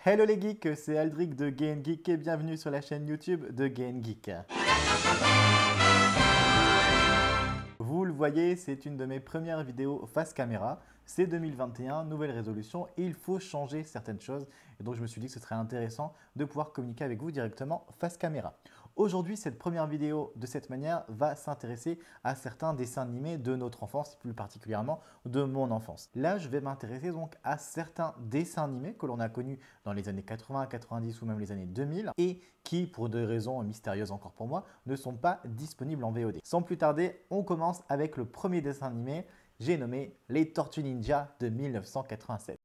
Hello les geeks, c'est Aldric de Game Geek et bienvenue sur la chaîne YouTube de Game Geek. Vous le voyez, c'est une de mes premières vidéos face caméra. C'est 2021, nouvelle résolution et il faut changer certaines choses. Et donc je me suis dit que ce serait intéressant de pouvoir communiquer avec vous directement face caméra. Aujourd'hui, cette première vidéo de cette manière va s'intéresser à certains dessins animés de notre enfance, plus particulièrement de mon enfance. Là, je vais m'intéresser donc à certains dessins animés que l'on a connus dans les années 80, 90 ou même les années 2000 et qui, pour des raisons mystérieuses encore pour moi, ne sont pas disponibles en VOD. Sans plus tarder, on commence avec le premier dessin animé. J'ai nommé Les Tortues Ninja de 1987.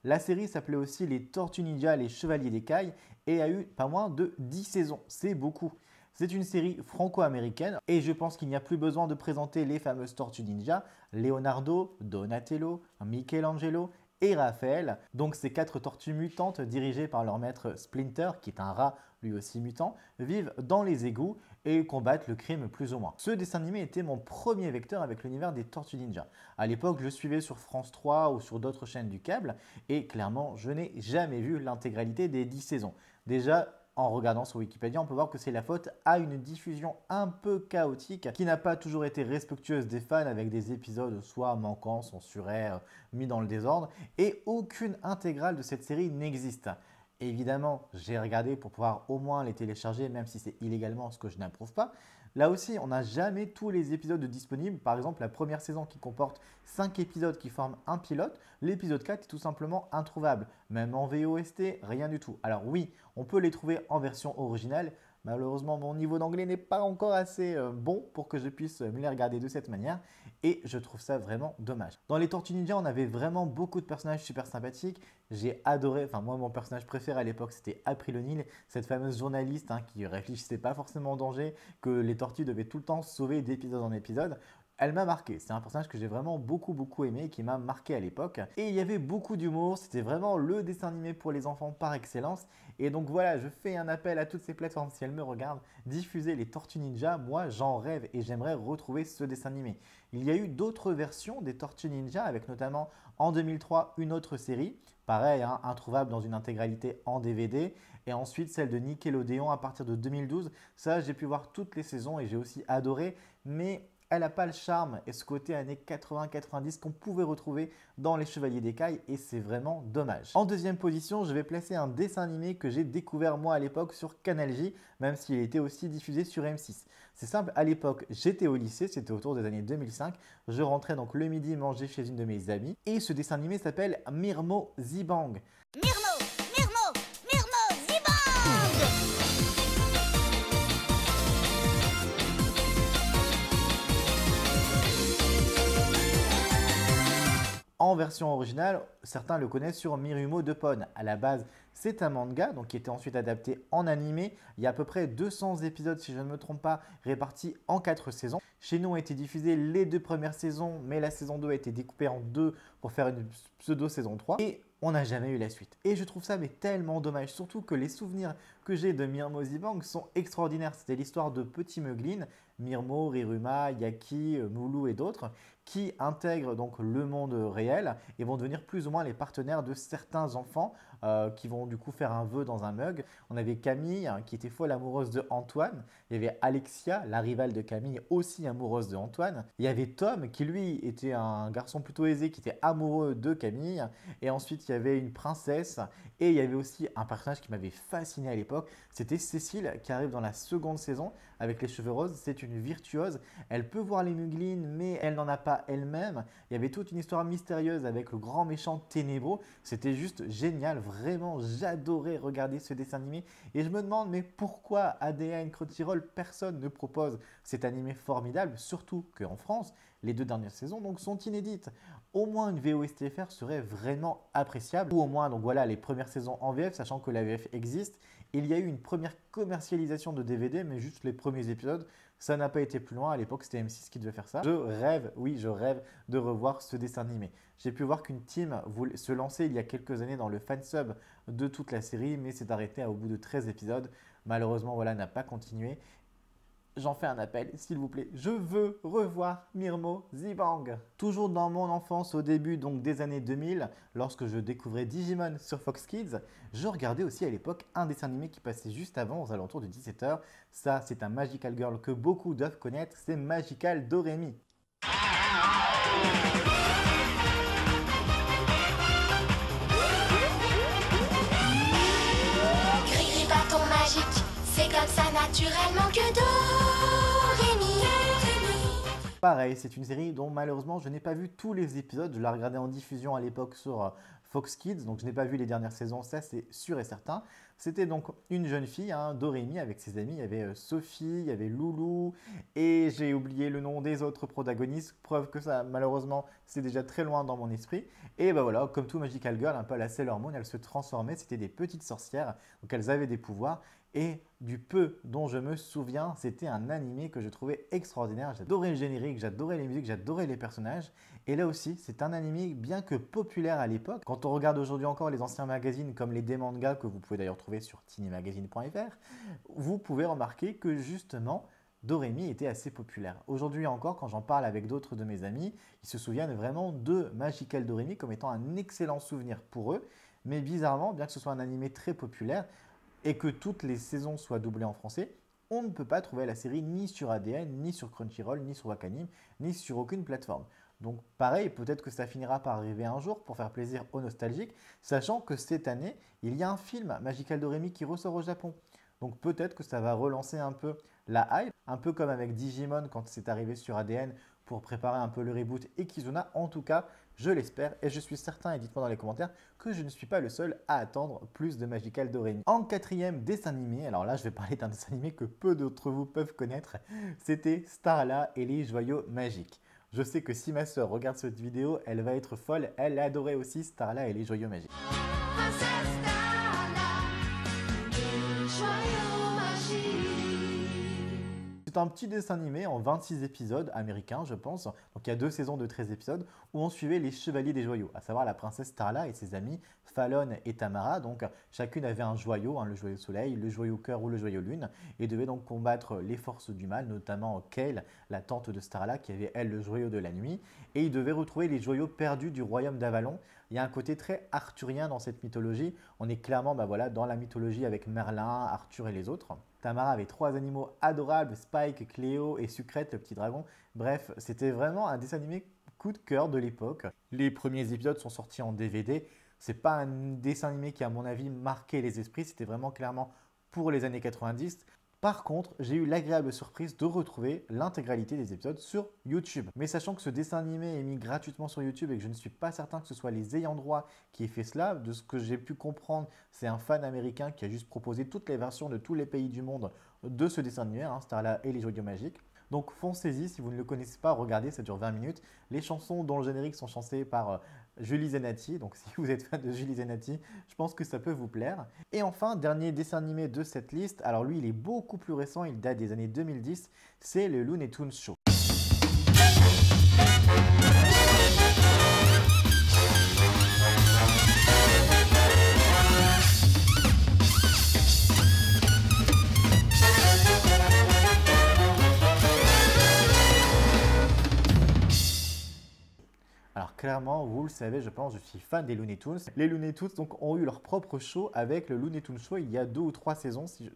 La série s'appelait aussi Les Tortues Ninja, les Chevaliers d'Écaille et a eu pas moins de 10 saisons. C'est beaucoup. C'est une série franco-américaine et je pense qu'il n'y a plus besoin de présenter les fameuses Tortues Ninja, Leonardo, Donatello, Michelangelo et Raphaël. Donc ces 4 tortues mutantes dirigées par leur maître Splinter, qui est un rat lui aussi mutant, vivent dans les égouts et combattent le crime plus ou moins. Ce dessin animé était mon premier vecteur avec l'univers des Tortues Ninja. À l'époque, je le suivais sur France 3 ou sur d'autres chaînes du câble et clairement, je n'ai jamais vu l'intégralité des 10 saisons. Déjà, en regardant sur Wikipédia, on peut voir que c'est la faute à une diffusion un peu chaotique qui n'a pas toujours été respectueuse des fans avec des épisodes soit manquants, censurés, mis dans le désordre et aucune intégrale de cette série n'existe. Évidemment, j'ai regardé pour pouvoir au moins les télécharger, même si c'est illégalement, ce que je n'approuve pas. Là aussi, on n'a jamais tous les épisodes disponibles. Par exemple, la première saison qui comporte 5 épisodes qui forment un pilote, l'épisode 4 est tout simplement introuvable. Même en VOST, rien du tout. Alors oui, on peut les trouver en version originale. Malheureusement, mon niveau d'anglais n'est pas encore assez bon pour que je puisse me les regarder de cette manière et je trouve ça vraiment dommage. Dans les Tortues Ninja, on avait vraiment beaucoup de personnages super sympathiques. J'ai adoré, enfin moi mon personnage préféré à l'époque c'était April O'Neil, cette fameuse journaliste qui réfléchissait pas forcément au danger, que les tortues devaient tout le temps sauver d'épisode en épisode. Elle m'a marqué, c'est un personnage que j'ai vraiment beaucoup aimé et qui m'a marqué à l'époque. Et il y avait beaucoup d'humour, c'était vraiment le dessin animé pour les enfants par excellence. Et donc voilà, je fais un appel à toutes ces plateformes, si elles me regardent, diffusez les Tortues Ninja, moi j'en rêve et j'aimerais retrouver ce dessin animé. Il y a eu d'autres versions des Tortues Ninja avec notamment en 2003 une autre série, pareil, introuvable dans une intégralité en DVD. Et ensuite celle de Nickelodeon à partir de 2012, ça j'ai pu voir toutes les saisons et j'ai aussi adoré, mais elle n'a pas le charme et ce côté années 80-90 qu'on pouvait retrouver dans Les Chevaliers d'Écaille et c'est vraiment dommage. En deuxième position, je vais placer un dessin animé que j'ai découvert moi à l'époque sur Canal J, même s'il était aussi diffusé sur M6. C'est simple, à l'époque, j'étais au lycée, c'était autour des années 2005. Je rentrais donc le midi manger chez une de mes amies et ce dessin animé s'appelle Mirmo Zibang. En version originale, certains le connaissent sur Mirumo de Pon. À la base, c'est un manga donc qui était ensuite adapté en animé. Il y a à peu près 200 épisodes, si je ne me trompe pas, répartis en 4 saisons. Chez nous ont été diffusées les 2 premières saisons, mais la saison 2 a été découpée en 2 pour faire une pseudo-saison 3. Et on n'a jamais eu la suite. Et je trouve ça mais tellement dommage, surtout que les souvenirs que j'ai de Mirmo Zibang sont extraordinaires. C'était l'histoire de petits meuglines, Mirmo, Riruma, Yaki, Moulou et d'autres, qui intègrent donc le monde réel et vont devenir plus ou moins les partenaires de certains enfants qui vont du coup faire un vœu dans un mug. On avait Camille qui était folle amoureuse de Antoine. Il y avait Alexia, la rivale de Camille, aussi amoureuse de Antoine. Il y avait Tom qui lui était un garçon plutôt aisé qui était amoureux de Camille. Et ensuite il y avait une princesse et il y avait aussi un personnage qui m'avait fasciné à l'époque. C'était Cécile qui arrive dans la seconde saison avec les cheveux roses. C'est une virtuose. Elle peut voir les muglines mais elle n'en a pas elle-même. Il y avait toute une histoire mystérieuse avec le grand méchant ténébreux. C'était juste génial. Vraiment, j'adorais regarder ce dessin animé. Et je me demande, mais pourquoi ADN Crunchyroll, personne ne propose cet animé formidable, surtout qu'en France, Les 2 dernières saisons donc sont inédites. Au moins une VOSTFR serait vraiment appréciable. Ou au moins donc voilà les premières saisons en VF, sachant que la VF existe. Il y a eu une première commercialisation de DVD, mais juste les premiers épisodes. Ça n'a pas été plus loin. À l'époque, c'était M6 qui devait faire ça. Je rêve, oui, je rêve de revoir ce dessin animé. J'ai pu voir qu'une team voulait se lancer il y a quelques années dans le fansub de toute la série, mais s'est arrêté au bout de 13 épisodes. Malheureusement, voilà, n'a pas continué. J'en fais un appel, s'il vous plaît. Je veux revoir Mirmo Zibang. Toujours dans mon enfance, au début donc des années 2000, lorsque je découvrais Digimon sur Fox Kids, je regardais aussi à l'époque un dessin animé qui passait juste avant, aux alentours de 17 h. Ça, c'est un Magical Girl que beaucoup doivent connaître, c'est Magical Doremi. Gris bâton magique, c'est comme ça naturellement que Doremi. Pareil, c'est une série dont malheureusement je n'ai pas vu tous les épisodes. Je la regardais en diffusion à l'époque sur Fox Kids, donc je n'ai pas vu les dernières saisons, ça c'est sûr et certain. C'était donc une jeune fille, Doremi, avec ses amis. Il y avait Sophie, il y avait Loulou, et j'ai oublié le nom des autres protagonistes. Preuve que ça, malheureusement, c'est déjà très loin dans mon esprit. Et ben voilà, comme tout Magical Girl, un peu à la Sailor Moon, elles se transformaient. C'était des petites sorcières, donc elles avaient des pouvoirs. Et du peu dont je me souviens, c'était un animé que je trouvais extraordinaire. J'adorais le générique, j'adorais les musiques, j'adorais les personnages. Et là aussi, c'est un animé bien que populaire à l'époque. Quand on regarde aujourd'hui encore les anciens magazines comme les D-Manga, que vous pouvez d'ailleurs trouver sur tinymagazine.fr, vous pouvez remarquer que justement, Doremi était assez populaire. Aujourd'hui encore, quand j'en parle avec d'autres de mes amis, ils se souviennent vraiment de Magical Doremi comme étant un excellent souvenir pour eux. Mais bizarrement, bien que ce soit un animé très populaire, et que toutes les saisons soient doublées en français, on ne peut pas trouver la série ni sur ADN, ni sur Crunchyroll, ni sur Wakanim, ni sur aucune plateforme. Donc pareil, peut-être que ça finira par arriver un jour pour faire plaisir aux nostalgiques, sachant que cette année, il y a un film, Magical Doremi, qui ressort au Japon. Donc peut-être que ça va relancer un peu la hype, un peu comme avec Digimon quand c'est arrivé sur ADN pour préparer un peu le reboot et Kizuna. En tout cas, je l'espère et je suis certain, et dites-moi dans les commentaires, que je ne suis pas le seul à attendre plus de Magical Doremi. En quatrième dessin animé, alors là je vais parler d'un dessin animé que peu d'entre vous peuvent connaître, c'était Starla et les joyaux magiques. Je sais que si ma soeur regarde cette vidéo, elle va être folle, elle adorait aussi Starla et les joyaux magiques. C'est un petit dessin animé en 26 épisodes américains, je pense. Donc il y a 2 saisons de 13 épisodes où on suivait les chevaliers des joyaux, à savoir la princesse Starla et ses amis Fallon et Tamara. Donc chacune avait un joyau, le joyau soleil, le joyau cœur ou le joyau lune, et devait donc combattre les forces du mal, notamment Kale, la tante de Starla, qui avait elle le joyau de la nuit. Et ils devaient retrouver les joyaux perdus du royaume d'Avalon. Il y a un côté très arthurien dans cette mythologie. On est clairement dans la mythologie avec Merlin, Arthur et les autres. Tamara avait 3 animaux adorables, Spike, Cléo et Sucrète, le petit dragon. Bref, c'était vraiment un dessin animé coup de cœur de l'époque. Les premiers épisodes sont sortis en DVD. C'est pas un dessin animé qui, à mon avis, marquait les esprits. C'était vraiment clairement pour les années 90. Par contre, j'ai eu l'agréable surprise de retrouver l'intégralité des épisodes sur YouTube. Mais sachant que ce dessin animé est mis gratuitement sur YouTube et que je ne suis pas certain que ce soit les ayants droit qui aient fait cela, de ce que j'ai pu comprendre, c'est un fan américain qui a juste proposé toutes les versions de tous les pays du monde de ce dessin animé, Starla et les joyaux magiques. Donc foncez-y, si vous ne le connaissez pas, regardez, ça dure 20 minutes. Les chansons dont le générique sont chantées par Julie Zenati, donc si vous êtes fan de Julie Zenati, je pense que ça peut vous plaire. Et enfin, dernier dessin animé de cette liste, alors lui il est beaucoup plus récent, il date des années 2010, c'est le Looney Tunes Show. Alors clairement, vous le savez, je pense, je suis fan des Looney Tunes. Les Looney Tunes donc, ont eu leur propre show avec le Looney Tunes Show il y a 2 ou 3 saisons, si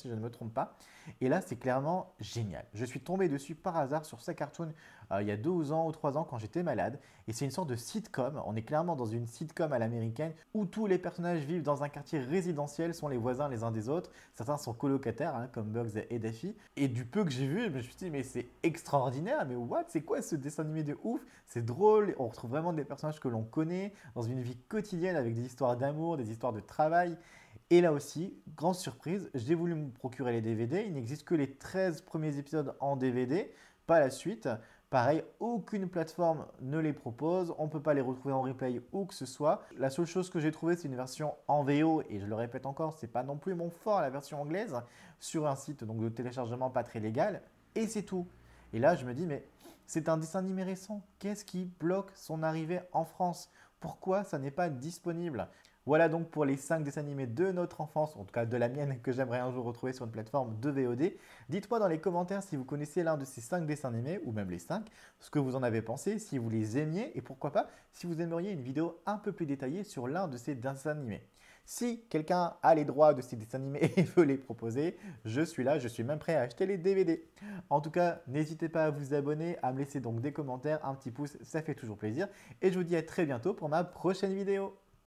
je ne me trompe pas. Et là, c'est clairement génial. Je suis tombé dessus par hasard sur ces cartoons il y a 2 ans ou 3 ans quand j'étais malade. Et c'est une sorte de sitcom. On est clairement dans une sitcom à l'américaine où tous les personnages vivent dans un quartier résidentiel, sont les voisins les uns des autres. Certains sont colocataires, comme Bugs et Daffy. Et du peu que j'ai vu, je me suis dit, mais c'est extraordinaire. Mais what? C'est quoi ce dessin animé de ouf? C'est drôle. On retrouve vraiment des personnages que l'on connaît dans une vie quotidienne avec des histoires d'amour, des histoires de travail. Et là aussi, grande surprise, j'ai voulu me procurer les DVD. Il n'existe que les 13 premiers épisodes en DVD, pas la suite. Pareil, aucune plateforme ne les propose, on ne peut pas les retrouver en replay ou que ce soit. La seule chose que j'ai trouvée, c'est une version en VO, et je le répète encore, c'est pas non plus mon fort la version anglaise, sur un site donc, de téléchargement pas très légal, et c'est tout. Et là, je me dis, mais c'est un dessin animé récent, qu'est-ce qui bloque son arrivée en France? Pourquoi ça n'est pas disponible? Voilà donc pour les 5 dessins animés de notre enfance, en tout cas de la mienne, que j'aimerais un jour retrouver sur une plateforme de VOD. Dites-moi dans les commentaires si vous connaissez l'un de ces 5 dessins animés, ou même les 5, ce que vous en avez pensé, si vous les aimiez, et pourquoi pas, si vous aimeriez une vidéo un peu plus détaillée sur l'un de ces dessins animés. Si quelqu'un a les droits de ces dessins animés et veut les proposer, je suis là, je suis même prêt à acheter les DVD. En tout cas, n'hésitez pas à vous abonner, à me laisser donc des commentaires, un petit pouce, ça fait toujours plaisir. Et je vous dis à très bientôt pour ma prochaine vidéo.